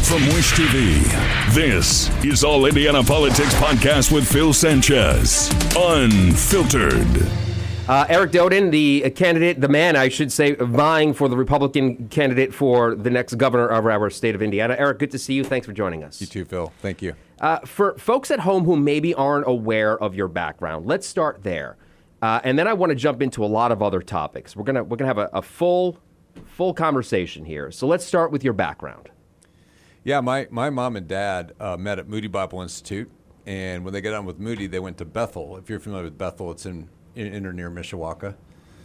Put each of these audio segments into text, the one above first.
From Wish TV, this is All Indiana Politics Podcast with Phil Sanchez. UnPHILtered. Eric Doden, the candidate, the man, I should say, vying for the Republican candidate for the next governor of our state of Indiana. Eric, good to see you. Thanks for joining us. You too, Phil. Thank you. For folks at home who maybe aren't aware of your background, let's start there. And then I want to jump into a lot of other topics. We're gonna have a full conversation here. So let's start with your background. Yeah, my mom and dad met at Moody Bible Institute, and when they got on with Moody, they went to Bethel. If you're familiar with Bethel, it's in or near Mishawaka.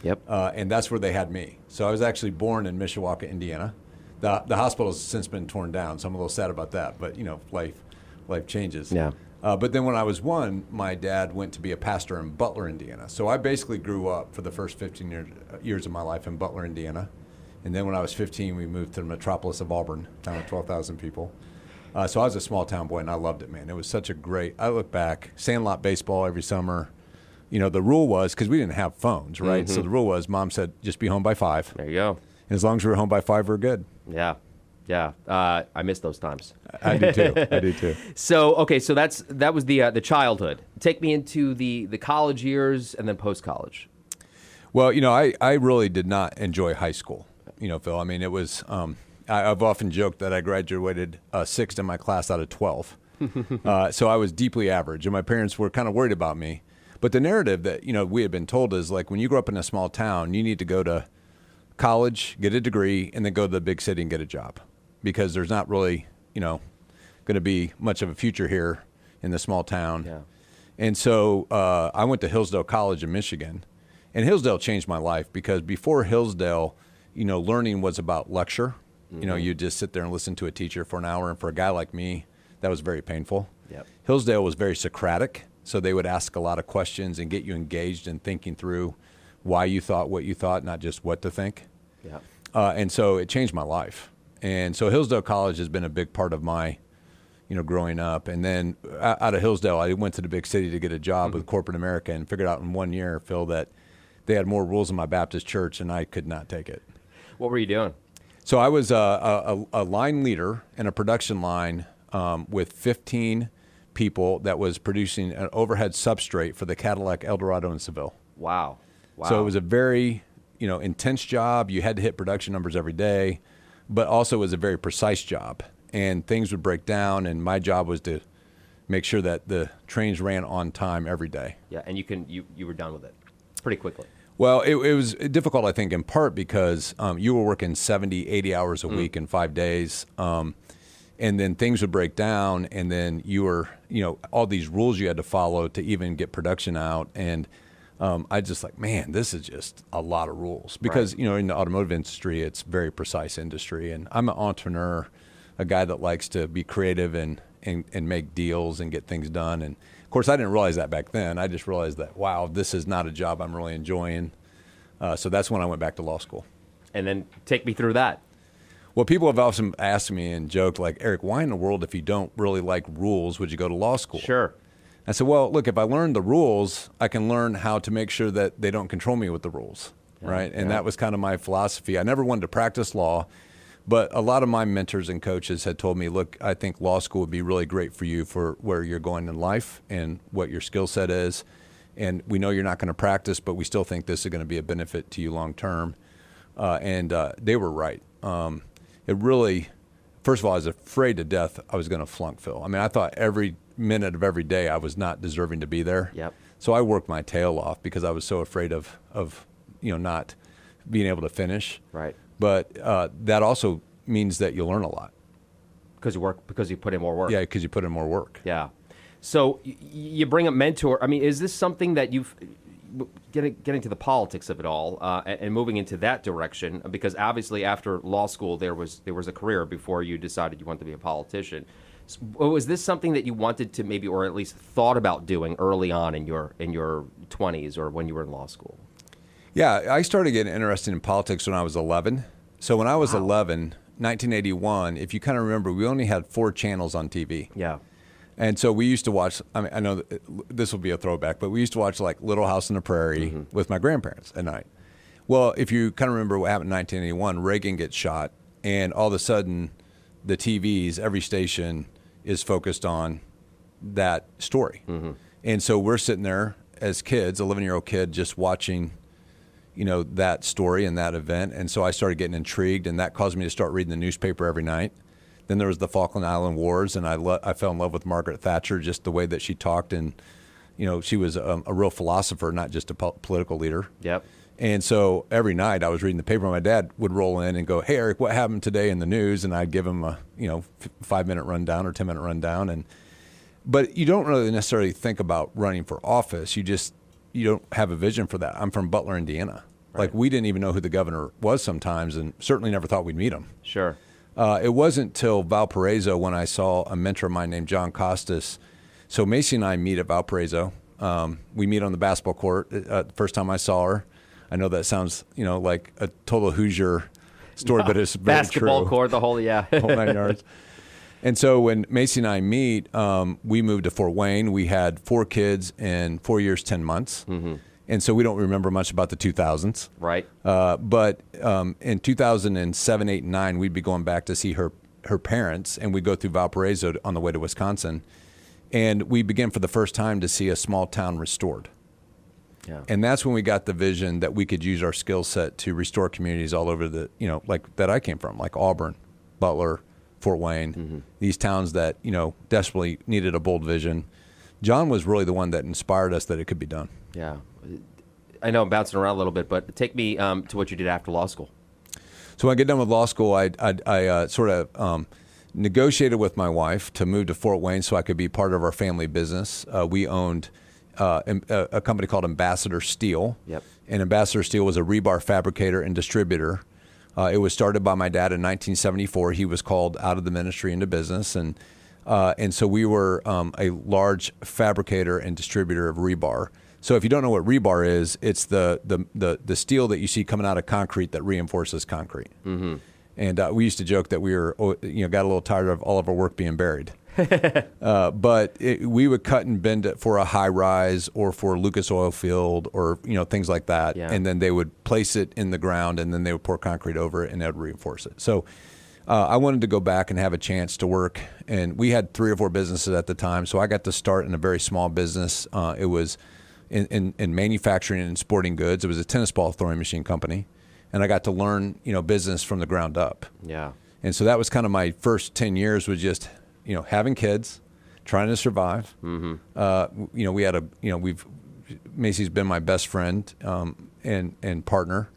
Yep. And that's where they had me. So I was actually born in Mishawaka, Indiana. The hospital has since been torn down, so I'm a little sad about that. But life changes. Yeah. But then when I was 1, my dad went to be a pastor in Butler, Indiana. So I basically grew up for the first 15 years of my life in Butler, Indiana. And then when I was 15, we moved to the metropolis of Auburn, town of 12,000 people. So I was a small town boy, and I loved it, man. It was such a great, I look back, sandlot baseball every summer. You know, the rule was, because we didn't have phones, right? Mm-hmm. So the rule was, Mom said, just be home by 5. There you go. And as long as we were home by 5, we're good. Yeah. I miss those times. I do too. So that was the childhood. Take me into the college years and then post-college. Well, I really did not enjoy high school. Phil, I mean, it was, I've often joked that I graduated 6th in my class out of 12. So I was deeply average, and my parents were kind of worried about me. But the narrative that, we had been told is like, when you grow up in a small town, you need to go to college, get a degree, and then go to the big city and get a job. Because there's not really, going to be much of a future here in the small town. Yeah. And so I went to Hillsdale College in Michigan. And Hillsdale changed my life because before Hillsdale, learning was about lecture. Mm-hmm. You just sit there and listen to a teacher for an hour. And for a guy like me, that was very painful. Yep. Hillsdale was very Socratic. So they would ask a lot of questions and get you engaged in thinking through why you thought what you thought, not just what to think. Yeah. And so it changed my life. And so Hillsdale College has been a big part of my, growing up. And then out of Hillsdale, I went to the big city to get a job with corporate America and figured out in 1 year, Phil, that they had more rules in my Baptist church and I could not take it. What were you doing? So I was a line leader in a production line with 15 people that was producing an overhead substrate for the Cadillac Eldorado in Seville. Wow. So it was a very, intense job. You had to hit production numbers every day, but also it was a very precise job. And things would break down, and my job was to make sure that the trains ran on time every day. Yeah, and you were done with it pretty quickly. Well, it was difficult, I think, in part because you were working 70, 80 hours a week in 5 days. And then things would break down, and then you were, all these rules you had to follow to even get production out. And I just like, man, this is just a lot of rules. Because, in the automotive industry, it's a very precise industry. And I'm an entrepreneur, a guy that likes to be creative and make deals and get things done. And, of course, I didn't realize that back then. I just realized that, wow, this is not a job I'm really enjoying. So that's when I went back to law school. And then take me through that. Well, people have often asked me and joked, like, Eric, why in the world, if you don't really like rules, would you go to law school? Sure. I said, well, look, if I learn the rules, I can learn how to make sure that they don't control me with the rules, right? And that was kind of my philosophy. I never wanted to practice law, but a lot of my mentors and coaches had told me, look, I think law school would be really great for you for where you're going in life and what your skill set is. And we know you're not going to practice, but we still think this is going to be a benefit to you long term. And they were right. It really, first of all, I was afraid to death I was going to flunk, Phil. I mean, I thought every minute of every day I was not deserving to be there. Yep. So I worked my tail off because I was so afraid of not being able to finish. Right. But that also means that you learn a lot. Because you put in more work. Yeah, because you put in more work. Yeah. So you bring up mentor. I mean, is this something that you've getting to the politics of it all and moving into that direction? Because obviously after law school there was a career before you decided you wanted to be a politician. So, was this something that you wanted to maybe, or at least thought about doing early on in your 20s or when you were in law school? Yeah, I started getting interested in politics when I was 11. So when I was 11, 1981, if you kind of remember, we only had 4 channels on TV. Yeah. And so we used to watch, I mean, I know this will be a throwback, but we used to watch like Little House on the Prairie with my grandparents at night. Well, if you kind of remember what happened in 1981, Reagan gets shot, and all of a sudden the TVs, every station is focused on that story. Mm-hmm. And so we're sitting there as kids, 11-year-old kid, just watching, that story and that event. And so I started getting intrigued, and that caused me to start reading the newspaper every night. Then there was the Falkland Island Wars, and I fell in love with Margaret Thatcher, just the way that she talked. And, she was a real philosopher, not just a political leader. Yep. And so every night I was reading the paper. My dad would roll in and go, "Hey, Eric, what happened today in the news?" And I'd give him a 5-minute rundown or 10-minute rundown. But you don't really necessarily think about running for office. You don't have a vision for that. I'm from Butler, Indiana. Right. Like, we didn't even know who the governor was sometimes, and certainly never thought we'd meet him. Sure. It wasn't till Valparaiso when I saw a mentor of mine named John Costas. So Macy and I meet at Valparaiso. We meet on the basketball court. First time I saw her. I know that sounds, like a total Hoosier story, but it's very basketball true. Court, the whole 9 yards. And so when Macy and I meet, we moved to Fort Wayne. We had 4 kids in 4 years, 10 months. Mm-hmm. And so we don't remember much about the 2000s. Right. But in 2007, 8, and 9, we'd be going back to see her parents, and we'd go through Valparaiso on the way to Wisconsin. And we began for the first time to see a small town restored. Yeah. And that's when we got the vision that we could use our skill set to restore communities all over like that I came from, like Auburn, Butler, Fort Wayne, mm-hmm. these towns that, desperately needed a bold vision. John was really the one that inspired us that it could be done. Yeah. I know I'm bouncing around a little bit, but take me to what you did after law school. So when I get done with law school, I sort of negotiated with my wife to move to Fort Wayne so I could be part of our family business. We owned a company called Ambassador Steel. Yep. And Ambassador Steel was a rebar fabricator and distributor. It was started by my dad in 1974. He was called out of the ministry into business, and so we were a large fabricator and distributor of rebar. So if you don't know what rebar is, it's the steel that you see coming out of concrete that reinforces concrete. Mm-hmm. And we used to joke that we were, got a little tired of all of our work being buried. But we would cut and bend it for a high rise or for Lucas Oil Field or things like that, yeah. And then they would place it in the ground, and then they would pour concrete over it, and they would reinforce it. So I wanted to go back and have a chance to work, and we had 3 or 4 businesses at the time. So I got to start in a very small business. It was in manufacturing and sporting goods. It was a tennis ball throwing machine company, and I got to learn business from the ground up. Yeah, and so that was kind of my first 10 years was just having kids, trying to survive. Mm-hmm. We had Macy's been my best friend and partner,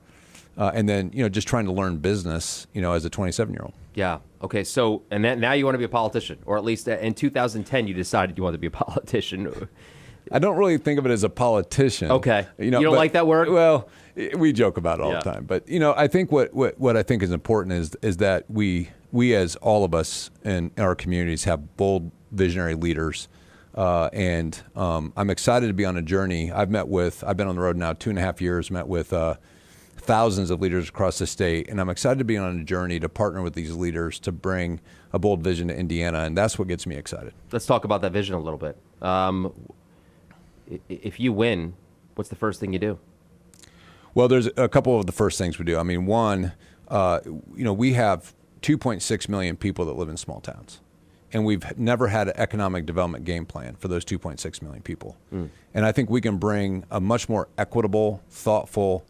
and then just trying to learn business as a 27-year-old. Yeah. Okay. So and then now you want to be a politician, or at least in 2010 you decided you wanted to be a politician. I don't really think of it as a politician. Okay. You don't like that word? Well, we joke about it all the time. But I think what I think is important is that we as all of us in our communities have bold visionary leaders, and I'm excited to be on a journey. I've been on the road now 2.5 years, met with thousands of leaders across the state, and I'm excited to be on a journey to partner with these leaders to bring a bold vision to Indiana, and that's what gets me excited. Let's talk about that vision a little bit. If you win, what's the first thing you do? Well, there's a couple of the first things we do. I mean, one, we have 2.6 million people that live in small towns, and we've never had an economic development game plan for those 2.6 million people. Mm. And I think we can bring a much more equitable, thoughtful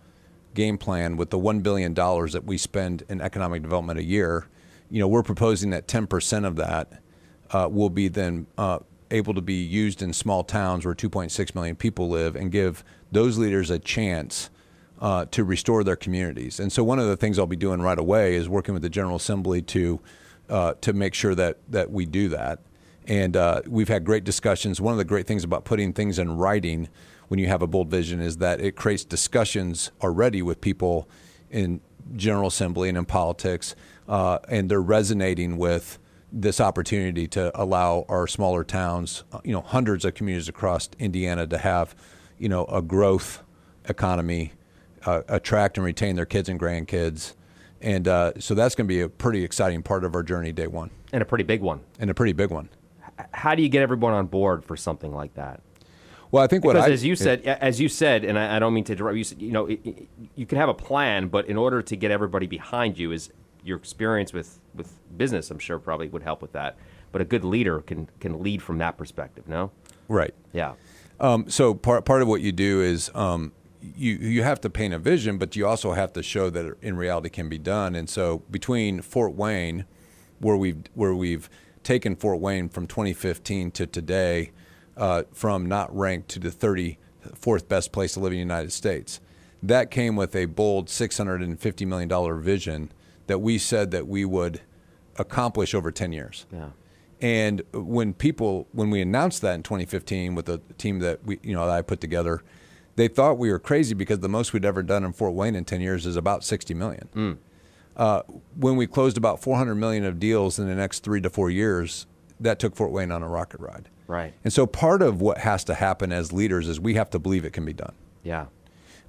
game plan with the $1 billion that we spend in economic development a year. We're proposing that 10% of that will be then able to be used in small towns where 2.6 million people live, and give those leaders a chance to restore their communities. And so one of the things I'll be doing right away is working with the General Assembly to make sure that we do that. And we've had great discussions. One of the great things about putting things in writing when you have a bold vision is that it creates discussions already with people in General Assembly and in politics, and they're resonating with this opportunity to allow our smaller towns, hundreds of communities across Indiana to have, a growth economy, attract and retain their kids and grandkids. And so that's going to be a pretty exciting part of our journey day one. And a pretty big one. How do you get everyone on board for something like that? Well, I think as you said, and I don't mean to interrupt, you said, you can have a plan, but in order to get everybody behind you your experience with business, I'm sure, probably would help with that. But a good leader can lead from that perspective, no? Right. Yeah. So part of what you do is you have to paint a vision, but you also have to show that in reality can be done. And so between Fort Wayne, where we've taken Fort Wayne from 2015 to today, from not ranked to the 34th best place to live in the United States, that came with a bold $650 million vision that we said that we would accomplish over 10 years. Yeah. And when we announced that in 2015 with the team that that I put together, they thought we were crazy because the most we'd ever done in Fort Wayne in 10 years is about $60 million. When we closed about $400 million of deals in the next 3 to 4 years, that took Fort Wayne on a rocket ride. Right. And so part of what has to happen as leaders is we have to believe it can be done. Yeah.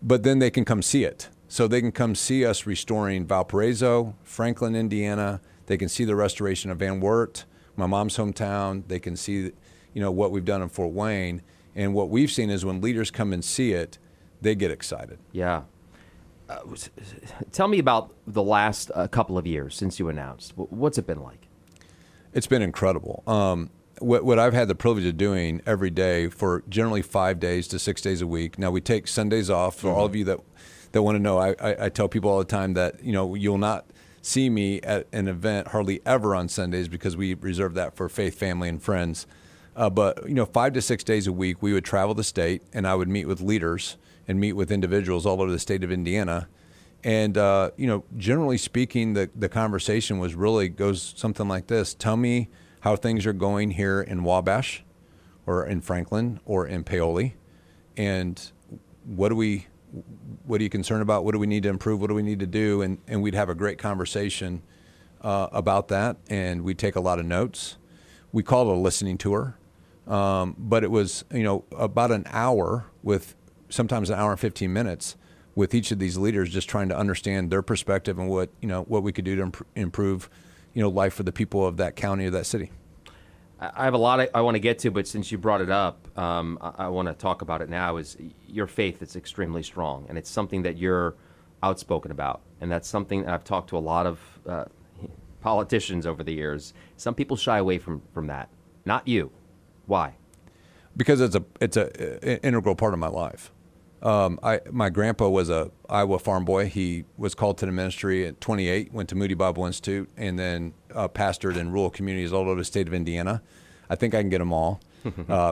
But then they can come see it. So they can come see us restoring Valparaiso, Franklin, Indiana. They can see the restoration of Van Wert, my mom's hometown. They can see, what we've done in Fort Wayne. And what we've seen is when leaders come and see it, they get excited. Yeah. Tell me about the last couple of years since you announced. What's it been like? It's been incredible. What I've had the privilege of doing every day for generally 5 days to 6 days a week. Now, we take Sundays off. For all of you that want to know, I tell people all the time that, you'll not see me at an event hardly ever on Sundays because we reserve that for faith, family, and friends. But 5 to 6 days a week, we would travel the state, and I would meet with leaders and meet with individuals all over the state of Indiana. And, generally speaking, the conversation goes something like this. Tell me how things are going here in Wabash or in Franklin or in Paoli. And what are you concerned about? What do we need to improve? What do we need to do? And we'd have a great conversation about that. And we'd take a lot of notes. We call it a listening tour. But it was, about an hour with sometimes an hour and 15 minutes with each of these leaders, just trying to understand their perspective and what we could do to improve, life for the people of that county or that city. I have a lot I want to get to, but since you brought it up, I want to talk about it now. Is your faith is extremely strong, and it's something that you're outspoken about, and that's something that I've talked to a lot of politicians over the years. Some people shy away from that. Not you. Why? Because it's a integral part of my life. My grandpa was a Iowa farm boy. He was called to the ministry at 28, went to Moody Bible Institute, and then pastored in rural communities all over the state of Indiana. I think I can get them all.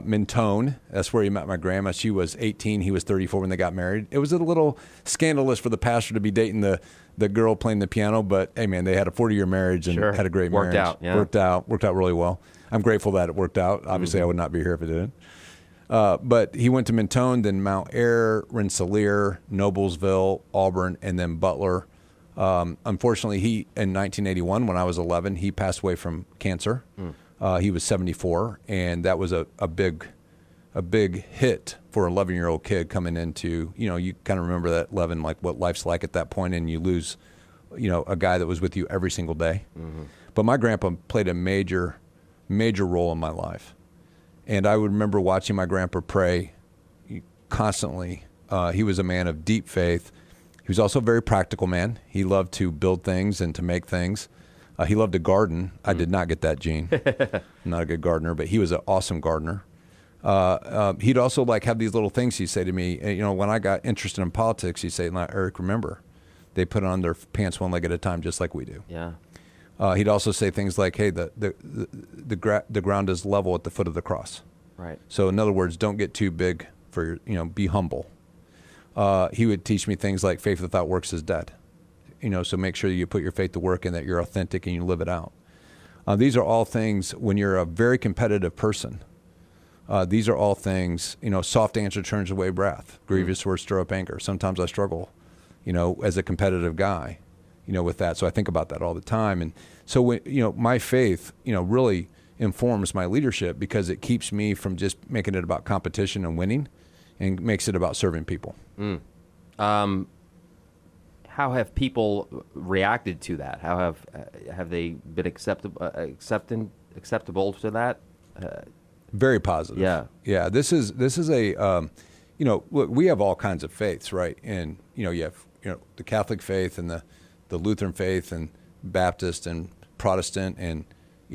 Mentone, that's where he met my grandma. She was 18. He was 34 when they got married. It was a little scandalous for the pastor to be dating the girl playing the piano, but hey, man, they had a 40-year marriage and had a great marriage. Worked out really well. I'm grateful that it worked out. Obviously, I would not be here if it didn't. But he went to Mentone, then Mount Ayr, Rensselaer, Noblesville, Auburn, and then Butler. Unfortunately, in 1981, when I was 11, he passed away from cancer. He was 74, and that was a big hit for an 11-year-old kid coming into, you kind of remember that 11, like what life's like at that point, and you lose, a guy that was with you every single day. But my grandpa played a major role in my life. And I would remember watching my grandpa pray constantly. He was a man of deep faith. He was also a very practical man. He loved to build things and to make things. He loved to garden. I did not get that gene. I'm not a good gardener, but he was an awesome gardener. He'd also have these little things he'd say to me. When I got interested in politics, he'd say, Eric, remember, they put on their pants one leg at a time just like we do. Yeah. He'd also say things like, "Hey, the ground is level at the foot of the cross." Right. So, in other words, don't get too big for be humble. He would teach me things like faith without works is dead. So make sure you put your faith to work and that you're authentic and you live it out. These are all things when you're a very competitive person. These are all things. Soft answer turns away wrath. Grievous words stir up anger. Sometimes I struggle, as a competitive guy. With that. So I think about that all the time. And so when, my faith, really informs my leadership because it keeps me from just making it about competition and winning and makes it about serving people. How have people reacted to that? How have they been acceptable to that? Very positive. Yeah. This is a, look, we have all kinds of faiths, right? And, you have, the Catholic faith and the Lutheran faith and Baptist and Protestant and,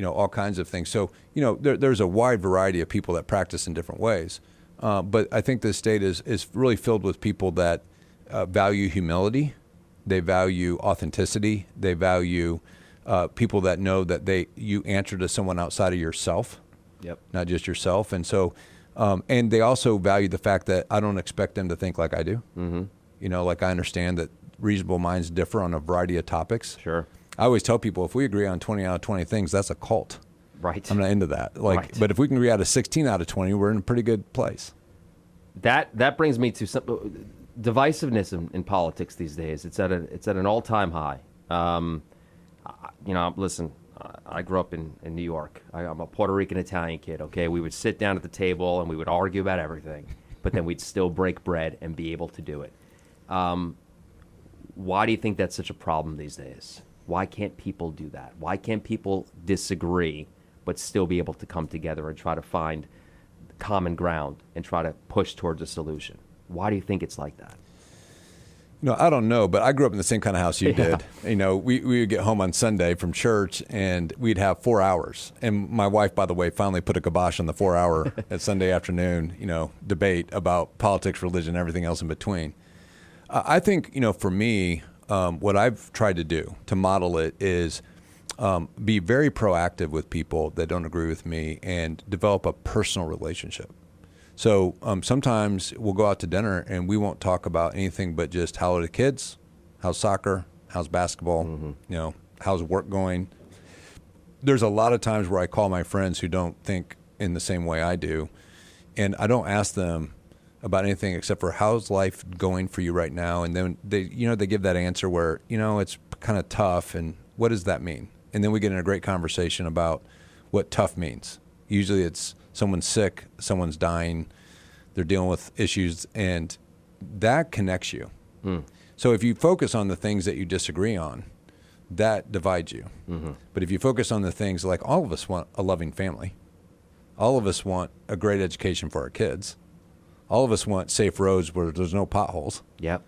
all kinds of things. So, there's a wide variety of people that practice in different ways. But I think this state is really filled with people that value humility. They value authenticity. They value people that know that you answer to someone outside of yourself, not just yourself. And so, and they also value the fact that I don't expect them to think like I do. Mm-hmm. Like I understand that reasonable minds differ on a variety of topics. Sure. I always tell people if we agree on 20 out of 20 things, that's a cult. Right. I'm not into that. Right. But if we can agree out of 16 out of 20, we're in a pretty good place. That brings me to some divisiveness in politics these days. It's at an all-time high. Listen, I grew up in New York. I'm a Puerto Rican Italian kid. Okay, we would sit down at the table and we would argue about everything, but then we'd still break bread and be able to do it. Why do you think that's such a problem these days? Why can't people do that? Why can't people disagree but still be able to come together and try to find common ground and try to push towards a solution? Why do you think it's like that? I don't know, but I grew up in the same kind of house you did. We would get home on Sunday from church and we'd have 4 hours. And my wife, by the way, finally put a kibosh on the 4 hour at Sunday afternoon, debate about politics, religion, everything else in between. I think, for me, what I've tried to do to model it is be very proactive with people that don't agree with me and develop a personal relationship. So sometimes we'll go out to dinner and we won't talk about anything but just how are the kids, how's soccer, how's basketball, how's work going. There's a lot of times where I call my friends who don't think in the same way I do, and I don't ask them about anything except for how's life going for you right now, and then they give that answer where it's kind of tough, and what does that mean? And then we get in a great conversation about what tough means. Usually it's someone's sick, someone's dying, they're dealing with issues, and that connects you. So if you focus on the things that you disagree on, that divides you. Mm-hmm. But if you focus on the things like all of us want a loving family, all of us want a great education for our kids, all of us want safe roads where there's no potholes. Yep.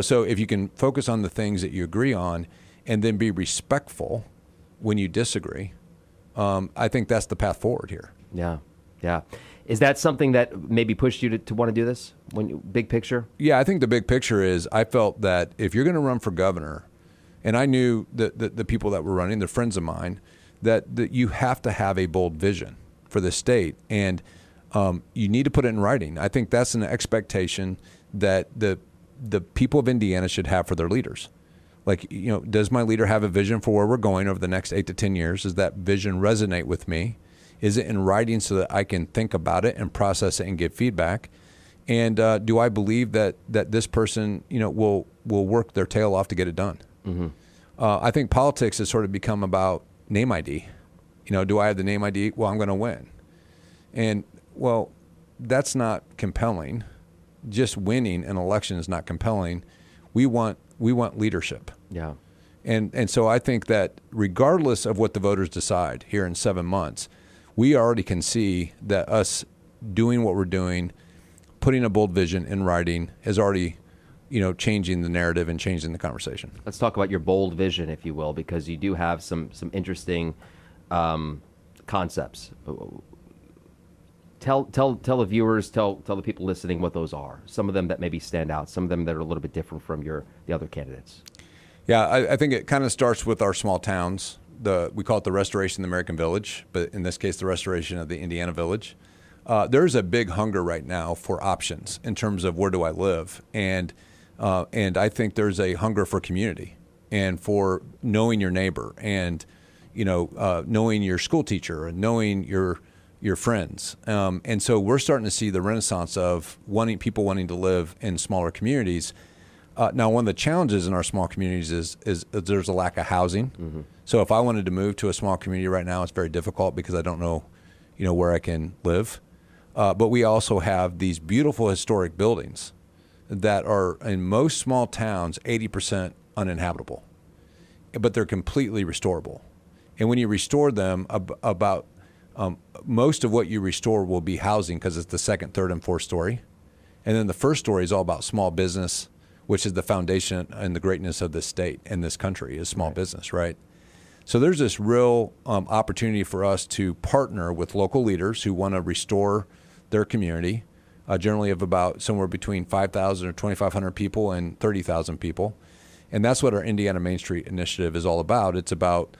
So if you can focus on the things that you agree on and then be respectful when you disagree, I think that's the path forward here. Yeah. Is that something that maybe pushed you to want to do this? Big picture? Yeah, I think the big picture is I felt that if you're going to run for governor, and I knew that the people that were running, they're friends of mine, that you have to have a bold vision for the state, and you need to put it in writing. I think that's an expectation that the people of Indiana should have for their leaders. Does my leader have a vision for where we're going over the next 8 to 10 years? Does that vision resonate with me? Is it in writing so that I can think about it and process it and give feedback? And do I believe that this person, will work their tail off to get it done? Mm-hmm. I think politics has sort of become about name ID. Do I have the name ID? Well, I'm going to win. And, well, that's not compelling. Just winning an election is not compelling. We want leadership. Yeah. And so I think that regardless of what the voters decide here in 7 months, we already can see that us doing what we're doing, putting a bold vision in writing, is already, changing the narrative and changing the conversation. Let's talk about your bold vision, if you will, because you do have some interesting concepts. Tell the viewers, tell the people listening what those are. Some of them that maybe stand out, some of them that are a little bit different from the other candidates. Yeah, I think it kind of starts with our small towns. We call it the restoration of the American village, but in this case, the restoration of the Indiana village. There's a big hunger right now for options in terms of where do I live, and I think there's a hunger for community and for knowing your neighbor and knowing your school teacher and knowing your friends. And so we're starting to see the renaissance of people wanting to live in smaller communities. Now, one of the challenges in our small communities is there's a lack of housing. Mm-hmm. So if I wanted to move to a small community right now, it's very difficult because I don't know, where I can live. But we also have these beautiful historic buildings that are, in most small towns, 80% uninhabitable. But they're completely restorable. And when you restore them, most of what you restore will be housing because it's the second, third, and fourth story. And then the first story is all about small business, which is the foundation and the greatness of this state and this country is small business, right? So there's this real opportunity for us to partner with local leaders who want to restore their community, generally of about somewhere between 5,000 or 2,500 people and 30,000 people. And that's what our Indiana Main Street initiative is all about. It's about,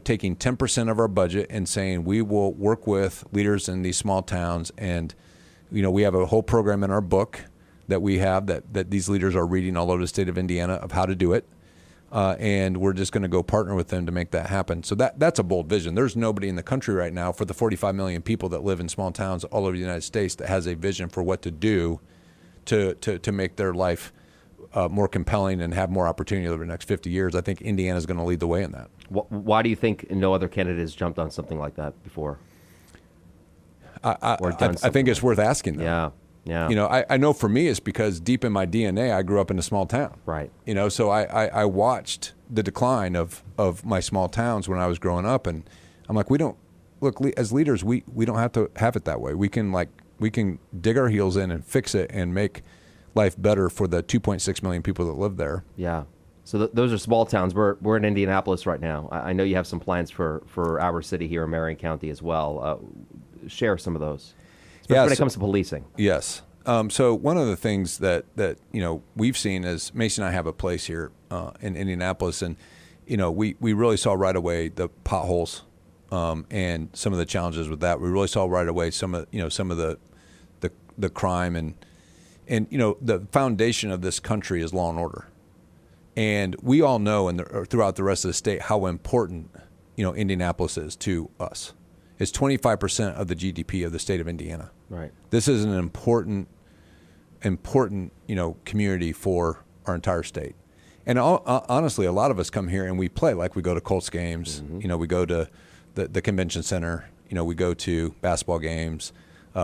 taking 10% of our budget and saying we will work with leaders in these small towns. And, we have a whole program in our book that we have that these leaders are reading all over the state of Indiana of how to do it. And we're just going to go partner with them to make that happen. So that's a bold vision. There's nobody in the country right now for the 45 million people that live in small towns all over the United States that has a vision for what to do to make their life more compelling and have more opportunity over the next 50 years. I think Indiana is going to lead the way in that. Why do you think no other candidate has jumped on something like that before? I think it's worth asking them. Yeah. Yeah. I know for me it's because deep in my DNA, I grew up in a small town. Right. So I watched the decline of my small towns when I was growing up, and I'm like, as leaders, we don't have to have it that way. We can dig our heels in and fix it and make life better for the 2.6 million people that live there. Yeah. So those are small towns. We're in Indianapolis right now. I know you have some plans for our city here in Marion County as well. Share some of those. Especially when it comes to policing. Yes. So one of the things that we've seen is Mason and I have a place here in Indianapolis, and we really saw right away the potholes and some of the challenges with that. We really saw right away some of the crime and the foundation of this country is law and order, and we all know throughout the rest of the state how important Indianapolis is to us. It's 25% of the GDP of the state of Indiana. Right. This is an important community for our entire state. And honestly, a lot of us come here and we play. Like we go to Colts games. Mm-hmm. We go to the convention center. We go to basketball games.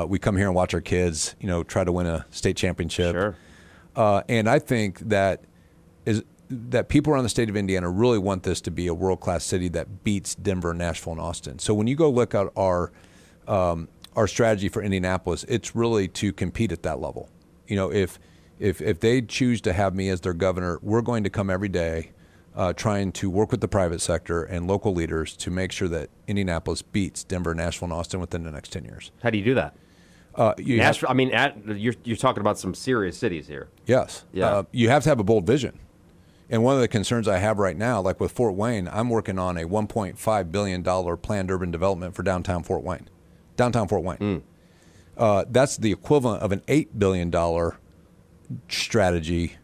We come here and watch our kids. Try to win a state championship. Sure. And I think that people around the state of Indiana really want this to be a world-class city that beats Denver, Nashville, and Austin. So when you go look at our strategy for Indianapolis, it's really to compete at that level. If they choose to have me as their governor, we're going to come every day trying to work with the private sector and local leaders to make sure that Indianapolis beats Denver, Nashville, and Austin within the next 10 years. How do you do that? Nashville, you're talking about some serious cities here. Yes. Yeah. You have to have a bold vision. And one of the concerns I have right now, like with Fort Wayne, I'm working on a $1.5 billion planned urban development for downtown Fort Wayne. That's the equivalent of an $8 billion strategy,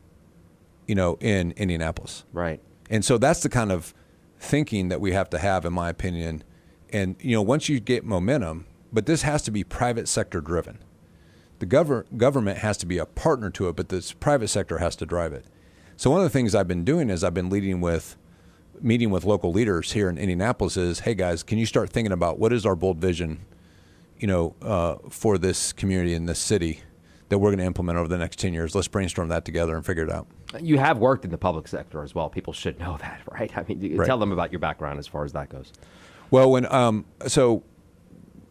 in Indianapolis. Right. And so that's the kind of thinking that we have to have, in my opinion. And, once you get momentum, but this has to be private sector driven. The government has to be a partner to it, but this private sector has to drive it. So one of the things I've been doing is I've been meeting with local leaders here in Indianapolis is, hey guys, can you start thinking about what is our bold vision, for this community in this city that we're going to implement over the next 10 years? Let's brainstorm that together and figure it out. You have worked in the public sector as well. People should know that, right? I mean, right. Tell them about your background as far as that goes. Well, so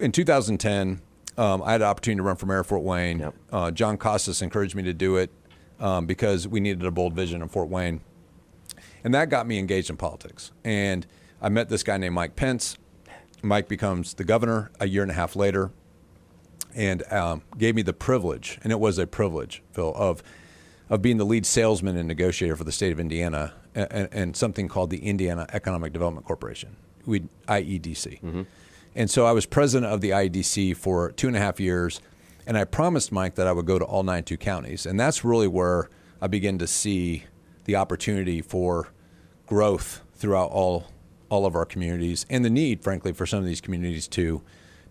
in 2010, I had an opportunity to run for mayor of Fort Wayne. Yep. John Costas encouraged me to do it. Because we needed a bold vision in Fort Wayne. And that got me engaged in politics. And I met this guy named Mike Pence. Mike becomes the governor a year and a half later and gave me the privilege, and it was a privilege, Phil, of being the lead salesman and negotiator for the state of Indiana and something called the Indiana Economic Development Corporation, IEDC. Mm-hmm. And so I was president of the IEDC for 2.5 years. And I promised Mike that I would go to all 92 counties. And that's really where I began to see the opportunity for growth throughout all of our communities and the need, frankly, for some of these communities to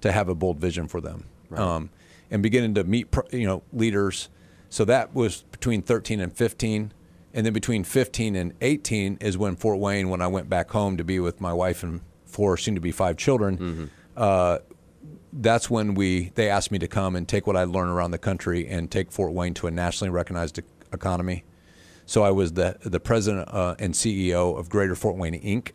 have a bold vision for them. Right. And beginning to meet, leaders. So that was between 13 and 15. And then between 15 and 18 is when Fort Wayne, when I went back home to be with my wife and 4, soon to be 5 children, mm-hmm. That's when they asked me to come and take what I learned around the country and take Fort Wayne to a nationally recognized economy. So I was the president and CEO of Greater Fort Wayne, Inc.,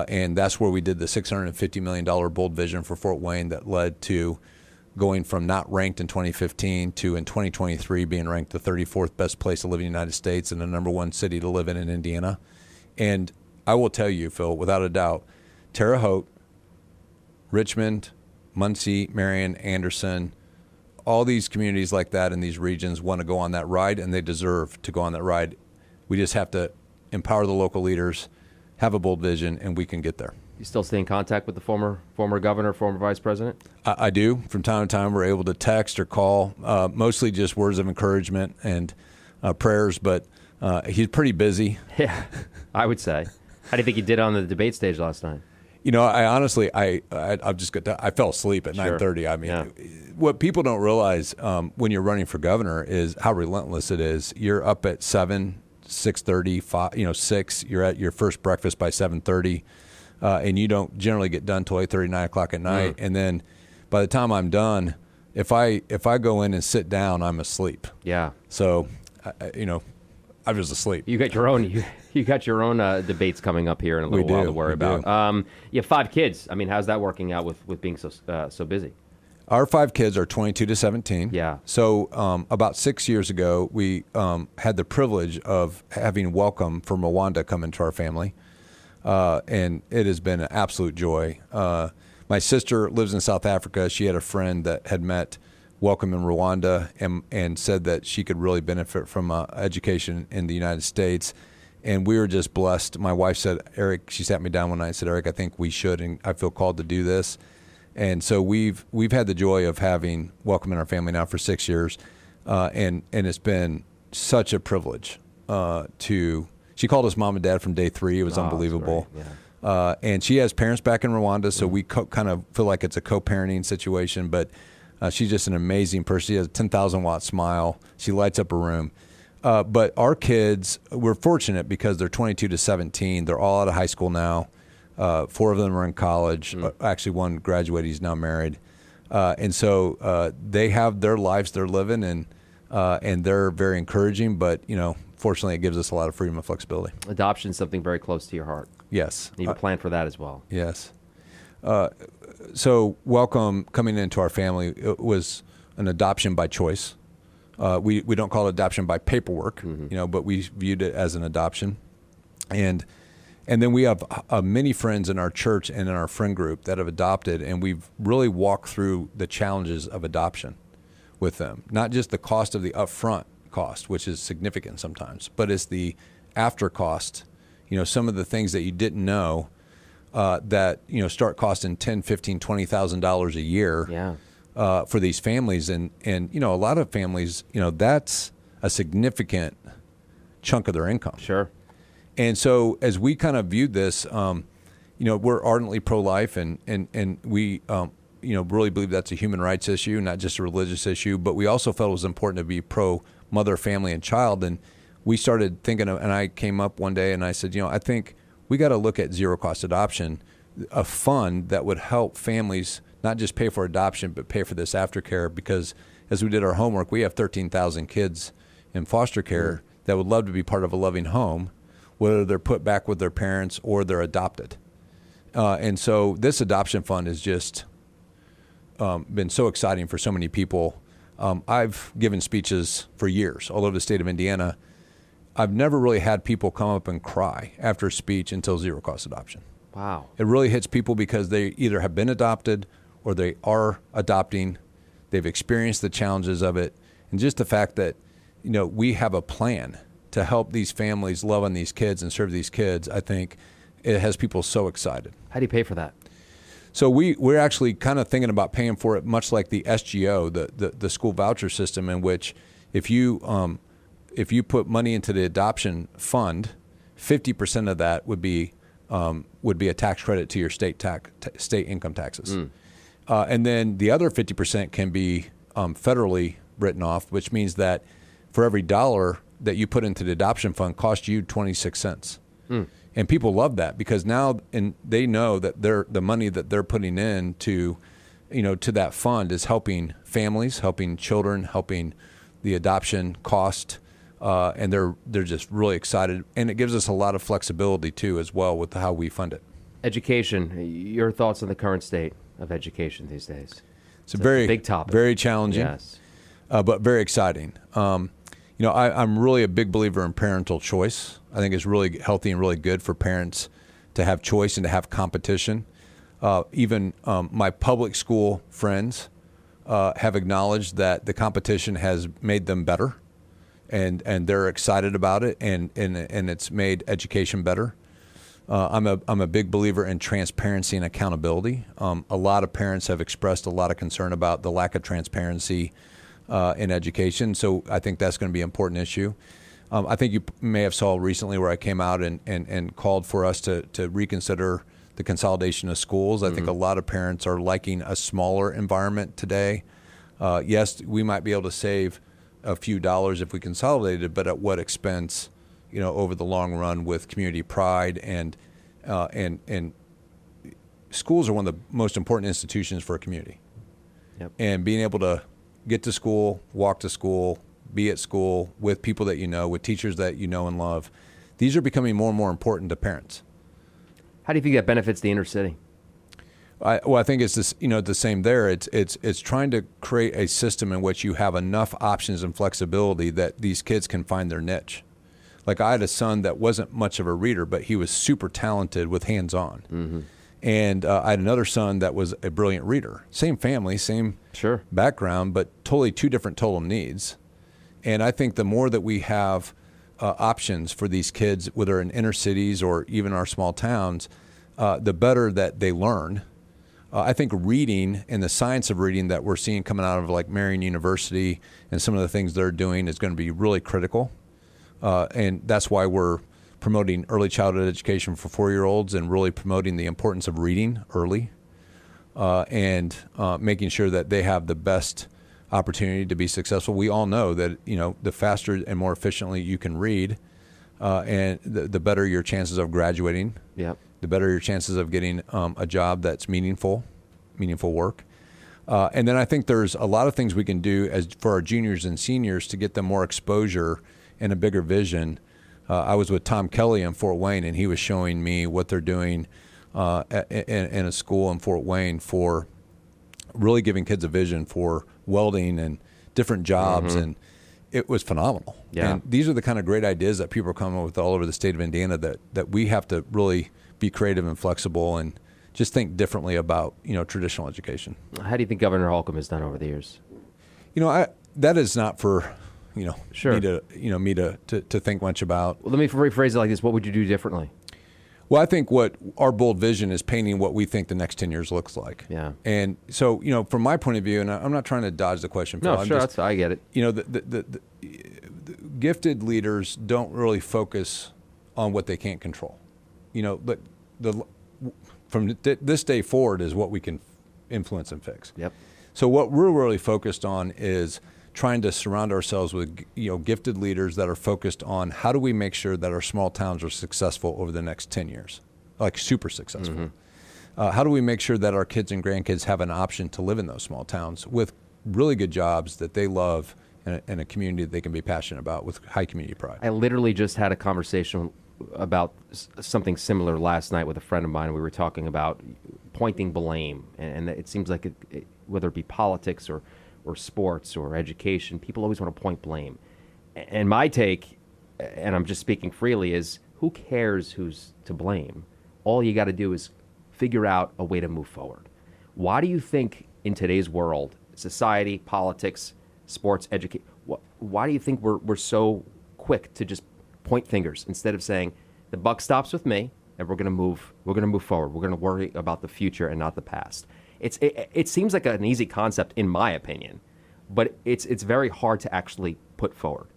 and that's where we did the $650 million bold vision for Fort Wayne that led to going from not ranked in 2015 to in 2023 being ranked the 34th best place to live in the United States and the #1 city to live in Indiana. And I will tell you, Phil, without a doubt, Terre Haute, Richmond, Muncie, Marion, Anderson, all these communities like that in these regions want to go on that ride, and they deserve to go on that ride. We just have to empower the local leaders, have a bold vision, and we can get there. You still stay in contact with the former governor, former vice president? I do. From time to time, we're able to text or call, mostly just words of encouragement and prayers, but he's pretty busy. Yeah, I would say. How do you think he did on the debate stage last night? You know, I honestly, I fell asleep at 9:30. I mean, What people don't realize when you're running for governor is how relentless it is. You're up at 7, 6:30, 5, 6. You're at your first breakfast by 7:30, and you don't generally get done till 8:30, 9 o'clock at night. And then by the time I'm done, if I go in and sit down, I'm asleep. Yeah. So, I was asleep. You got your own. You got your own debates coming up here in a little while to worry about. You have 5 kids. I mean, how's that working out with being so busy? Our 5 kids are 22 to 17. Yeah. So about 6 years ago, we had the privilege of having Welcome from Rwanda come into our family, and it has been an absolute joy. My sister lives in South Africa. She had a friend that had met Welcome in Rwanda and said that she could really benefit from education in the United States. And we were just blessed. My wife said, Eric, she sat me down one night and said, Eric, I think we should, and I feel called to do this. And so we've had the joy of having Welcome in our family now for 6 years, and it's been such a privilege she called us mom and dad from day 3. It was unbelievable. Yeah. And she has parents back in Rwanda, so we kind of feel like it's a co-parenting situation, but she's just an amazing person. She has a 10,000-watt smile. She lights up a room. But our kids, we're fortunate because they're 22 to 17. They're all out of high school now. 4 of them are in college. Actually, one graduated. He's now married. And so they have their lives they're living, and they're very encouraging. But, fortunately, it gives us a lot of freedom and flexibility. Adoption is something very close to your heart. Yes. You have a plan for that as well. Yes. So Welcome coming into our family, it was an adoption by choice. We don't call it adoption by paperwork, but we viewed it as an adoption. And then we have many friends in our church and in our friend group that have adopted, and we've really walked through the challenges of adoption with them. Not just the cost of the upfront cost, which is significant sometimes, but it's the after cost, some of the things that you didn't know that, start costing $10,000, $15,000, $20,000 a year. For these families, and a lot of families, that's a significant chunk of their income. Sure. And so as we kind of viewed this, we're ardently pro-life, and we really believe that's a human rights issue, not just a religious issue. But we also felt it was important to be pro-mother, family, and child. And we started thinking, and I came up one day and I said, I think we got to look at zero-cost adoption, a fund that would help families not just pay for adoption, but pay for this aftercare, because as we did our homework, we have 13,000 kids in foster care that would love to be part of a loving home, whether they're put back with their parents or they're adopted. And so this adoption fund has just been so exciting for so many people. I've given speeches for years all over the state of Indiana. I've never really had people come up and cry after a speech until zero-cost adoption. Wow. It really hits people because they either have been adopted or they are adopting. They've experienced the challenges of it. And just the fact that, we have a plan to help these families love on these kids and serve these kids, I think it has people so excited. How do you pay for that? So we're actually kind of thinking about paying for it much like the SGO, the school voucher system, in which if you put money into the adoption fund, 50% of that would be a tax credit to your state income taxes. And then the other 50% can be federally written off, which means that for every $1 that you put into the adoption fund costs you 26 cents. And people love that because now they know that the money that they're putting in to that fund is helping families, helping children, helping the adoption cost. And they're just really excited. And it gives us a lot of flexibility, too, as well, with how we fund it. Education. Your thoughts on the current state of education these days? It's a very big topic. Very challenging, yes, but very exciting. I'm really a big believer in parental choice. I think it's really healthy and really good for parents to have choice and to have competition. Even my public school friends have acknowledged that the competition has made them better, and they're excited about it, and it's made education better. I'm a big believer in transparency and accountability. A lot of parents have expressed a lot of concern about the lack of transparency in education, so I think that's going to be an important issue. I think you may have saw recently where I came out and called for us to reconsider the consolidation of schools. I think a lot of parents are liking a smaller environment today. Yes, we might be able to save a few dollars if we consolidated, but at what expense? Over the long run with community pride and schools are one of the most important institutions for a community. Yep. And being able to get to school, walk to school, be at school with people that you know, with teachers that you know and love, these are becoming more and more important to parents. How do you think that benefits the inner city? I think it's this, the same there. It's trying to create a system in which you have enough options and flexibility that these kids can find their niche. Like I had a son that wasn't much of a reader, but he was super talented with hands-on. Mm-hmm. And I had another son that was a brilliant reader. Same family, same background, but totally two different total needs. And I think the more that we have options for these kids, whether in inner cities or even our small towns, the better that they learn. I think reading and the science of reading that we're seeing coming out of like Marian University and some of the things they're doing is going to be really critical. And that's why we're promoting early childhood education for 4-year-olds and really promoting the importance of reading early and making sure that they have the best opportunity to be successful. We all know that, the faster and more efficiently you can read and the better your chances of graduating, the better your chances of getting a job that's meaningful work. And then I think there's a lot of things we can do for our juniors and seniors to get them more exposure and a bigger vision. I was with Tom Kelly in Fort Wayne, and he was showing me what they're doing in a school in Fort Wayne for really giving kids a vision for welding and different jobs, and it was phenomenal. Yeah. And these are the kind of great ideas that people are coming up with all over the state of Indiana that we have to really be creative and flexible and just think differently about, traditional education. How do you think Governor Holcomb has done over the years? That is not for me to think much about. Well, let me rephrase it like this. What would you do differently? Well, I think what our bold vision is painting what we think the next 10 years looks like. Yeah. And so, from my point of view, and I'm not trying to dodge the question. Phil, No, sure, I get it. The gifted leaders don't really focus on what they can't control. From this day forward is what we can influence and fix. Yep. So what we're really focused on is trying to surround ourselves with gifted leaders that are focused on how do we make sure that our small towns are successful over the next 10 years, like super successful. How do we make sure that our kids and grandkids have an option to live in those small towns with really good jobs that they love and a community that they can be passionate about with high community pride? I literally just had a conversation about something similar last night with a friend of mine. We were talking about pointing blame, and it seems like whether it be politics or sports or education, people always want to point blame. And my take, and I'm just speaking freely, is who cares who's to blame? All you got to do is figure out a way to move forward. Why do you think in today's world, society, politics, sports, education, why do you think we're so quick to just point fingers instead of saying the buck stops with me and we're going to move forward. We're going to worry about the future and not the past. It seems like an easy concept in my opinion, but it's very hard to actually put forward.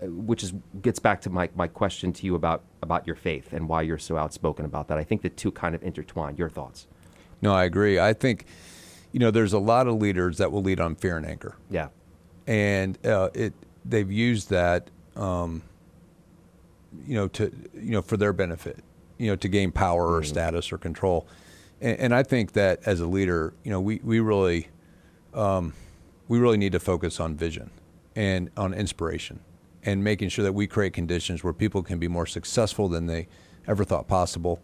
Which gets back to my question to you about your faith and why you're so outspoken about that. I think the two kind of intertwine. Your thoughts? No, I agree. I think, there's a lot of leaders that will lead on fear and anger. Yeah. And they've used that, for their benefit, to gain power or status or control. And I think that as a leader, we really need to focus on vision and on inspiration and making sure that we create conditions where people can be more successful than they ever thought possible.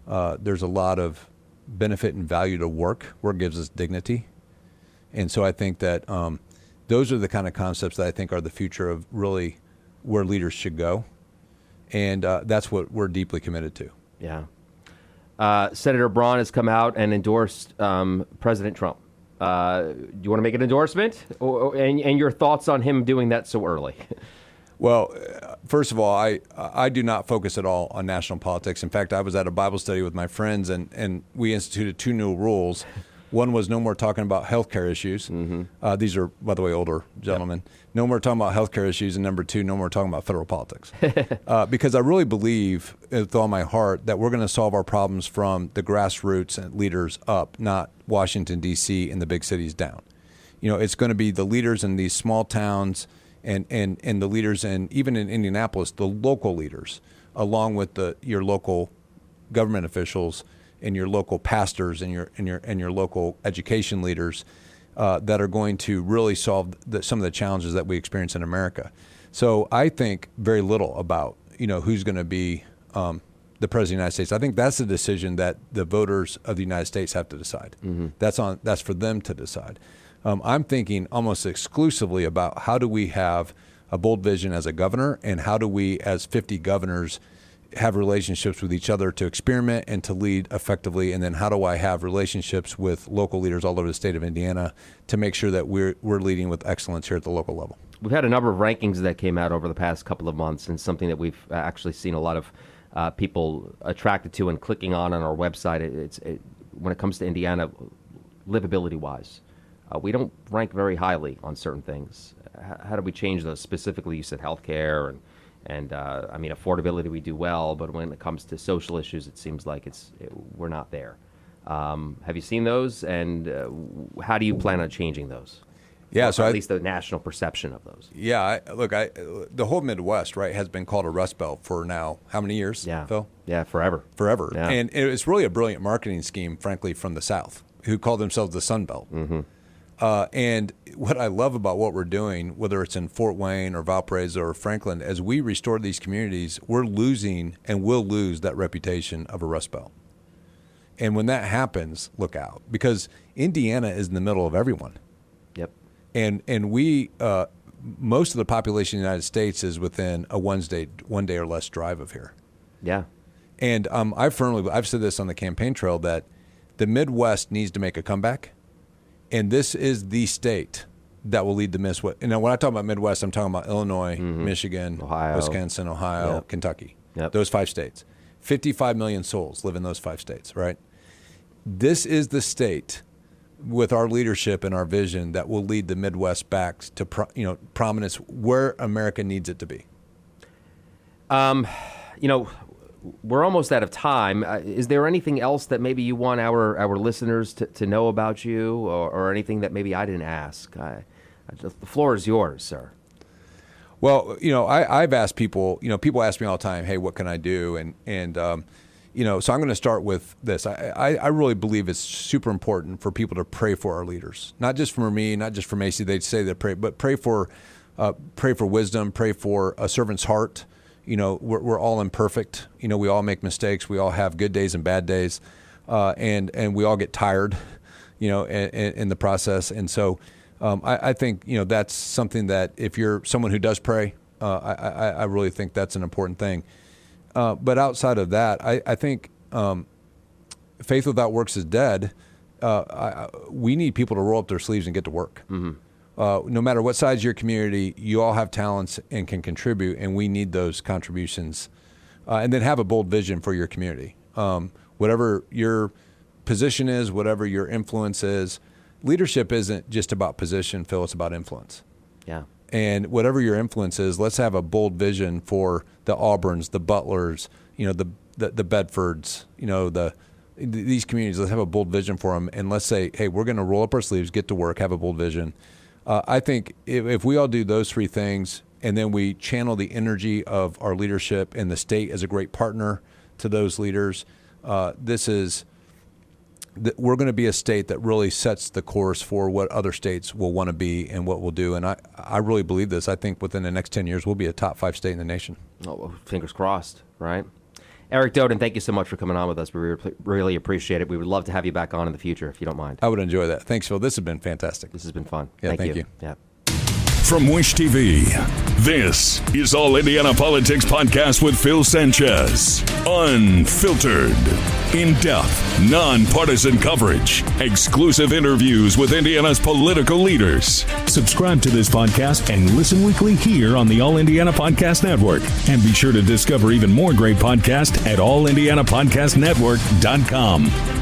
There's a lot of benefit and value to work. Work gives us dignity. And so I think that those are the kind of concepts that I think are the future of really where leaders should go. And that's what we're deeply committed to. Yeah. Senator Braun has come out and endorsed President Trump. Do you want to make an endorsement? And your thoughts on him doing that so early? Well, first of all, I do not focus at all on national politics. In fact, I was at a Bible study with my friends, and we instituted 2 new rules. One was no more talking about healthcare issues. Mm-hmm. These are, by the way, older gentlemen. Yep. No more talking about healthcare issues. And number 2, no more talking about federal politics. Because I really believe with all my heart that we're going to solve our problems from the grassroots and leaders up, not Washington, D.C. and the big cities down. You know, it's going to be the leaders in these small towns and the leaders even in Indianapolis, the local leaders, along with your local government officials and your local pastors and your local education leaders that are going to really solve some of the challenges that we experience in America. So I think very little about who's going to be the president of the United States. I think that's a decision that the voters of the United States have to decide. Mm-hmm. That's for them to decide. I'm thinking almost exclusively about how do we have a bold vision as a governor, and how do we, as 50 governors, have relationships with each other to experiment and to lead effectively, and then how do I have relationships with local leaders all over the state of Indiana to make sure that we're leading with excellence here at the local level. We've had a number of rankings that came out over the past couple of months, and something that we've actually seen a lot of people attracted to and clicking on our website. When it comes to Indiana, livability-wise, we don't rank very highly on certain things. How do we change those? Specifically, you said healthcare and I mean, affordability we do well, but when it comes to social issues, it seems like we're not there. Have you seen those, and how do you plan on changing those? Yeah, or at least the national perception of those. Yeah, the whole Midwest, right, has been called a Rust Belt for now how many years, Phil? Yeah, forever. Yeah. And it's really a brilliant marketing scheme, frankly, from the South, who call themselves the Sun Belt. Mm-hmm. And what I love about what we're doing, whether it's in Fort Wayne or Valparaiso or Franklin, as we restore these communities, we're losing and will lose that reputation of a Rust Belt. And when that happens, look out, because Indiana is in the middle of everyone. Yep. And we, most of the population of the United States is within a one day or less drive of here. Yeah. And I've said this on the campaign trail that the Midwest needs to make a comeback. And this is the state that will lead the Midwest. And when I talk about Midwest, I'm talking about Illinois, mm-hmm. Michigan, Ohio. Wisconsin, Ohio, Yep. Kentucky. Yep. Those 5 states. 55 million souls live in those 5 states, right? This is the state with our leadership and our vision that will lead the Midwest back to prominence where America needs it to be. We're almost out of time. Is there anything else that maybe you want our listeners to know about you, or anything that maybe I didn't ask? The floor is yours, sir. Well, I've asked people, people ask me all the time, hey, what can I do? And so I'm going to start with this. I really believe it's super important for people to pray for our leaders, not just for me, not just for Macy. They'd say they pray, but pray for wisdom, pray for a servant's heart. We're all imperfect. We all make mistakes. We all have good days and bad days, and we all get tired, in the process. And so I think that's something that if you're someone who does pray, I really think that's an important thing. But outside of that, I think faith without works is dead. We need people to roll up their sleeves and get to work. Mm-hmm. No matter what size of your community, you all have talents and can contribute, and we need those contributions. And then have a bold vision for your community. Whatever your position is, whatever your influence is, leadership isn't just about position, Phil, it's about influence. Yeah. And whatever your influence is, let's have a bold vision for the Auburns, the Butlers, the Bedfords, these communities. Let's have a bold vision for them, and let's say, hey, we're going to roll up our sleeves, get to work, have a bold vision. I think if we all do those 3 things, and then we channel the energy of our leadership and the state as a great partner to those leaders, we're going to be a state that really sets the course for what other states will want to be and what we'll do. And I really believe this. I think within the next 10 years, we'll be a top 5 state in the nation. Oh, fingers crossed, right? Eric Doden, thank you so much for coming on with us. We really appreciate it. We would love to have you back on in the future, if you don't mind. I would enjoy that. Thanks, Phil. This has been fantastic. This has been fun. Yeah, thank you. Yeah. from Wish TV, this is All Indiana Politics Podcast with Phil Sanchez. Unfiltered. In-depth, nonpartisan coverage. Exclusive interviews with Indiana's political leaders. Subscribe to this podcast and listen weekly here on the All Indiana Podcast Network. And be sure to discover even more great podcasts at allindianapodcastnetwork.com.